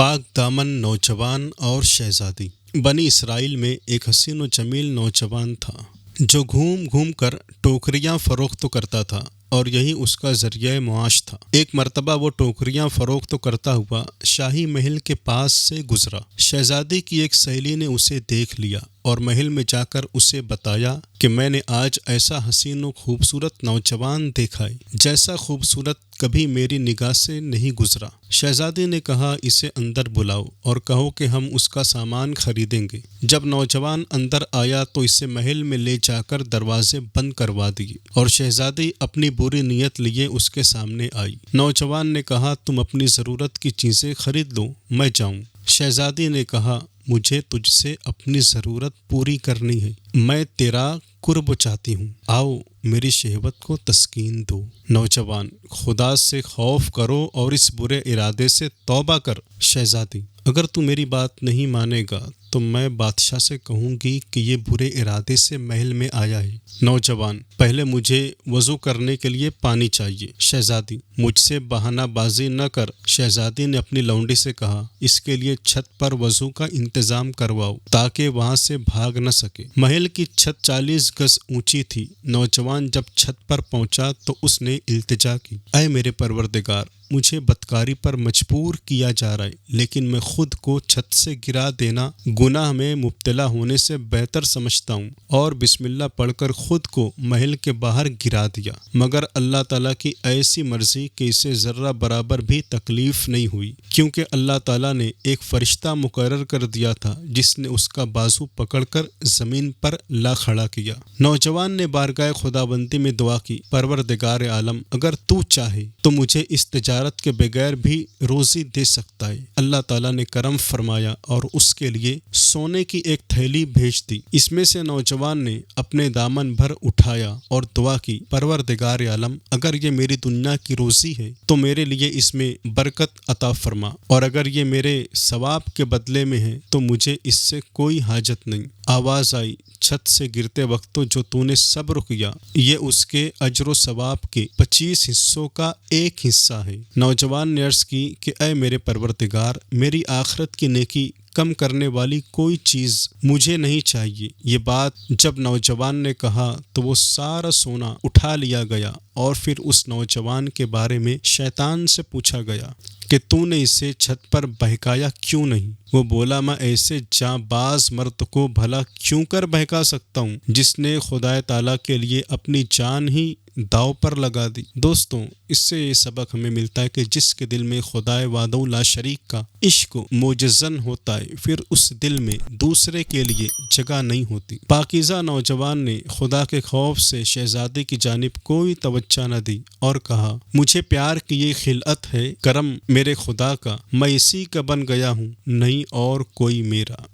پاک دامن نوجوان اور شہزادی۔ بنی اسرائیل میں ایک حسین و جمیل نوجوان تھا جو گھوم گھوم کر ٹوکریاں فروخت کرتا تھا اور یہی اس کا ذریعہ معاش تھا۔ ایک مرتبہ وہ ٹوکریاں فروخت کرتا ہوا شاہی محل کے پاس سے گزرا۔ شہزادی کی ایک سہیلی نے اسے دیکھ لیا اور محل میں جا کر اسے بتایا کہ میں نے آج ایسا حسین و خوبصورت نوجوان دیکھا ہے جیسا خوبصورت کبھی میری نگاہ سے نہیں گزرا۔ شہزادی نے کہا اسے اندر بلاؤ اور کہو کہ ہم اس کا سامان خریدیں گے۔ جب نوجوان اندر آیا تو اسے محل میں لے جا کر دروازے بند کروا دیے اور شہزادی اپنی بری نیت لیے اس کے سامنے آئی۔ نوجوان نے کہا تم اپنی ضرورت کی چیزیں خرید لو، میں جاؤں۔ شہزادی نے کہا مجھے تجھ سے اپنی ضرورت پوری کرنی ہے، میں تیرا قرب چاہتی ہوں، آؤ میری شہوت کو تسکین دو۔ نوجوان خدا سے خوف کرو اور اس برے ارادے سے توبہ کر۔ شہزادی اگر تو میری بات نہیں مانے گا تو میں بادشاہ سے کہوں گی کہ یہ برے ارادے سے محل میں آیا ہے۔ نوجوان پہلے مجھے وضو کرنے کے لیے پانی چاہیے۔ شہزادی مجھ سے بہانہ بازی نہ کر۔ شہزادی نے اپنی لونڈی سے کہا اس کے لیے چھت پر وضو کا انتظام کرواؤ تاکہ وہاں سے بھاگ نہ سکے۔ محل کی چھت 40 گز اونچی تھی۔ نوجوان جب چھت پر پہنچا تو اس نے التجا کی، اے میرے پروردگار، مجھے بدکاری پر مجبور کیا جا رہا ہے لیکن میں خود کو چھت سے گرا دینا گناہ میں مبتلا ہونے سے بہتر سمجھتا ہوں اور بسم اللہ پڑھ کر خود کو محل کے باہر گرا دیا، مگر اللہ تعالیٰ کی ایسی مرضی کہ اسے ذرہ برابر بھی تکلیف نہیں ہوئی، کیونکہ اللہ تعالیٰ نے ایک فرشتہ مقرر کر دیا تھا جس نے اس کا بازو پکڑ کر زمین پر لا کھڑا کیا۔ نوجوان نے بارگاہ خداوندی میں دعا کی، پروردگار عالم اگر تو چاہے تو مجھے اس تجارت کے بغیر بھی روزی دے سکتا ہے۔ اللہ تعالیٰ نے کرم فرمایا اور اس کے لیے سونے کی ایک تھیلی بھیج دی۔ اس میں سے نوجوان نے اپنے دامن بھر اٹھایا اور دعا کی، پروردگار عالم اگر یہ میری دنیا کی روزی ہے تو میرے لیے اس میں برکت عطا فرما، اور اگر یہ میرے ثواب کے بدلے میں ہے تو مجھے اس سے کوئی حاجت نہیں۔ آواز آئی، چھت سے گرتے وقت جو تو نے صبر کیا یہ اس کے اجر و ثواب کے 25 حصوں کا ایک حصہ ہے۔ نوجوان نے عرض کی کہ اے میرے پروردگار، میری آخرت کی نیکی کم کرنے والی کوئی چیز مجھے نہیں چاہیے۔ یہ بات جب نوجوان نے کہا تو وہ سارا سونا اٹھا لیا گیا اور پھر اس نوجوان کے بارے میں شیطان سے پوچھا گیا کہ تو نے اسے چھت پر بہکایا کیوں نہیں؟ وہ بولا میں ایسے جاں باز مرد کو بھلا کیوں کر بہکا سکتا ہوں جس نے خدا تعالیٰ کے لیے اپنی جان ہی داؤ پر لگا دی۔ دوستوں اس سے یہ سبق ہمیں ملتا ہے کہ جس کے دل میں خدا وحدہ لا شریک کا عشق موجزن ہوتا ہے پھر اس دل میں دوسرے کے لیے جگہ نہیں ہوتی۔ پاکیزہ نوجوان نے خدا کے خوف سے شہزادی کی جانب کوئی توجہ نہ دی اور کہا مجھے پیار کی یہ خلعت ہے کرم میرے خدا کا، میں اسی کا بن گیا ہوں، نہیں اور کوئی میرا۔